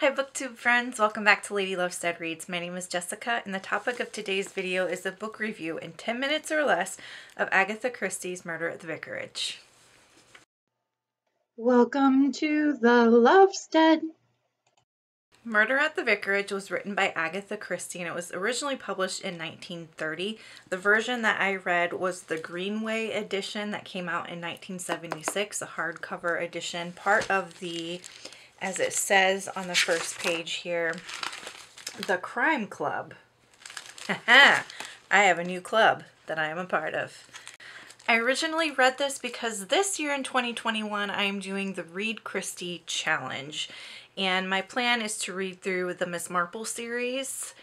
Hi booktube friends, welcome back to Lady Lovestead Reads. My name is Jessica and the topic of today's video is a book review in 10 minutes or less of Agatha Christie's Murder at the Vicarage. Welcome to the Lovestead. Murder at the Vicarage was written by Agatha Christie and it was originally published in 1930. The version that I read was the Greenway edition that came out in 1976, a hardcover edition, part of the, as it says on the first page here, the Crime Club. Haha! I have a new club that I am a part of. I originally read this because this year in 2021 I am doing the Read Christie Challenge. And my plan is to read through the Miss Marple series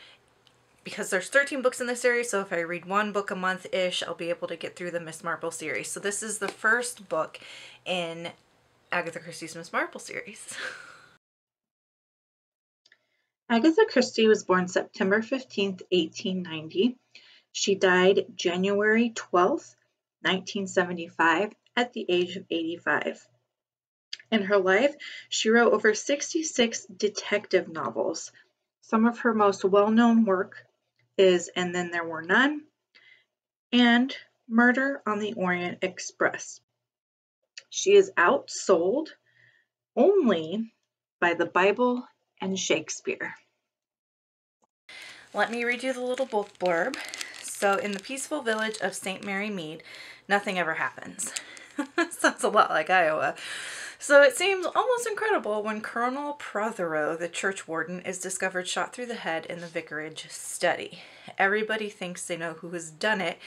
because there's 13 books in the series, so if I read one book a month-ish, I'll be able to get through the Miss Marple series. So this is the first book in Agatha Christie's Miss Marple series. Agatha Christie was born September 15th, 1890. She died January 12th, 1975, at the age of 85. In her life, she wrote over 66 detective novels. Some of her most well-known work is And Then There Were None and Murder on the Orient Express. She is outsold only by the Bible and Shakespeare. Let me read you the little book blurb. So, in the peaceful village of St. Mary Mead, nothing ever happens. Sounds a lot like Iowa. So it seems almost incredible when Colonel Prothero, the church warden, is discovered shot through the head in the vicarage study. Everybody thinks they know who has done it,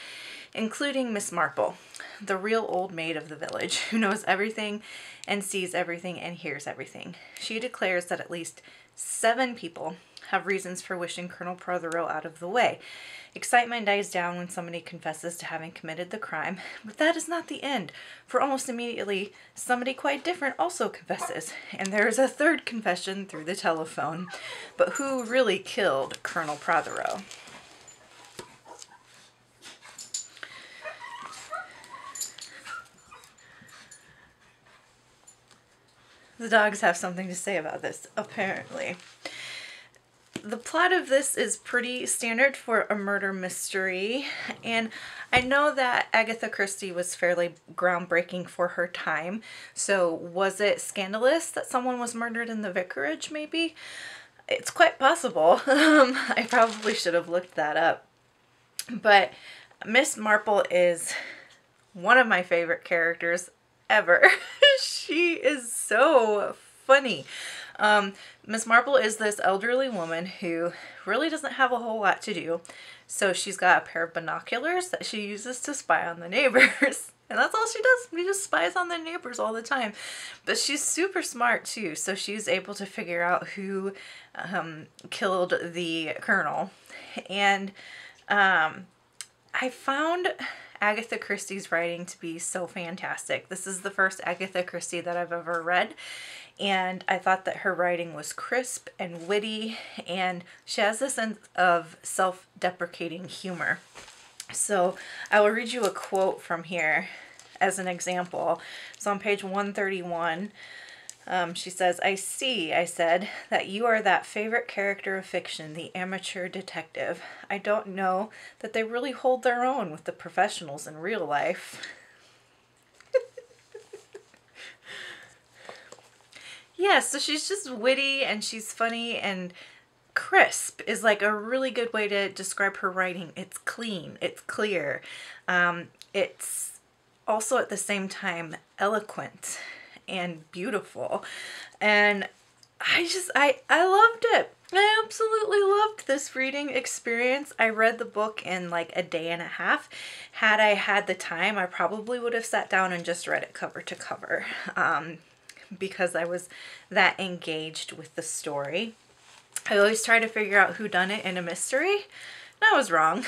including Miss Marple, the real old maid of the village, who knows everything and sees everything and hears everything. She declares that at least 7 people have reasons for wishing Colonel Prothero out of the way. Excitement dies down when somebody confesses to having committed the crime, but that is not the end, for almost immediately somebody quite different also confesses, and there is a third confession through the telephone. But who really killed Colonel Prothero? The dogs have something to say about this, apparently. The plot of this is pretty standard for a murder mystery, and I know that Agatha Christie was fairly groundbreaking for her time. So was it scandalous that someone was murdered in the vicarage, maybe? It's quite possible. I probably should have looked that up. But Miss Marple is one of my favorite characters ever. She is so funny. Miss Marple is this elderly woman who really doesn't have a whole lot to do. So she's got a pair of binoculars that she uses to spy on the neighbors. And that's all she does. She just spies on the neighbors all the time. But she's super smart too. So she's able to figure out who killed the colonel. And I found Agatha Christie's writing to be so fantastic. This is the first Agatha Christie that I've ever read, and I thought that her writing was crisp and witty, and she has this sense of self-deprecating humor. So I will read you a quote from here as an example. So on page 131, she says, "I see," I said, "that you are that favorite character of fiction, the amateur detective. I don't know that they really hold their own with the professionals in real life." Yeah, so she's just witty and she's funny, and crisp is like a really good way to describe her writing. It's clean, it's clear. It's also at the same time eloquent and beautiful, and I loved it. I absolutely loved this reading experience. I read the book in like a day and a half. Had I had the time, I probably would have sat down and just read it cover to cover, because I was that engaged with the story. I always try to figure out who done it in a mystery. I was wrong.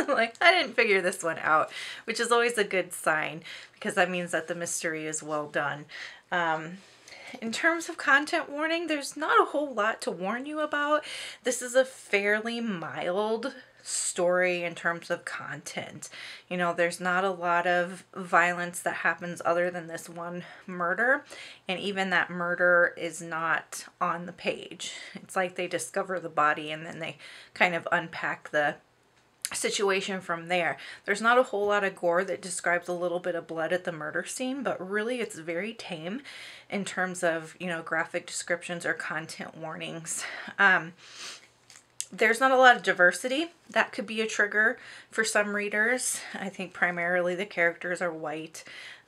Like, I didn't figure this one out, which is always a good sign because that means that the mystery is well done. In terms of content warning, there's not a whole lot to warn you about. This is a fairly mild story in terms of content. You know, there's not a lot of violence that happens other than this one murder, and even that murder is not on the page. It's like they discover the body and then they kind of unpack the situation from there. There's not a whole lot of gore that describes a little bit of blood at the murder scene, but really it's very tame in terms of, you know, graphic descriptions or content warnings. There's not a lot of diversity. That could be a trigger for some readers. I think primarily the characters are white,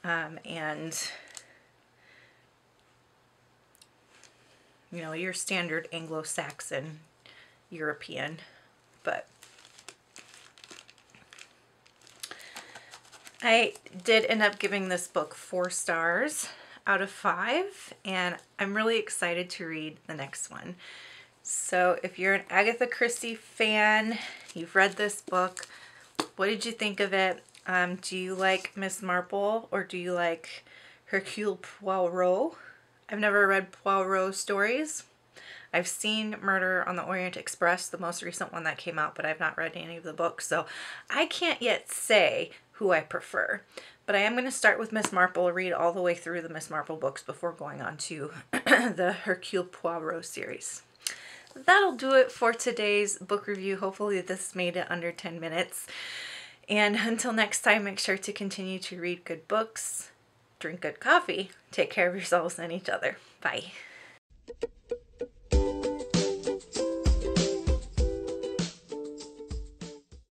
and, you know, your standard Anglo-Saxon European. But I did end up giving this book 4 stars out of 5, and I'm really excited to read the next one. So if you're an Agatha Christie fan, you've read this book, what did you think of it? Do you like Miss Marple, or do you like Hercule Poirot? I've never read Poirot stories. I've seen Murder on the Orient Express, the most recent one that came out, but I've not read any of the books, so I can't yet say who I prefer. But I am going to start with Miss Marple, read all the way through the Miss Marple books before going on to the Hercule Poirot series. That'll do it for today's book review. Hopefully this made it under 10 minutes. And until next time, make sure to continue to read good books, drink good coffee, take care of yourselves and each other. Bye.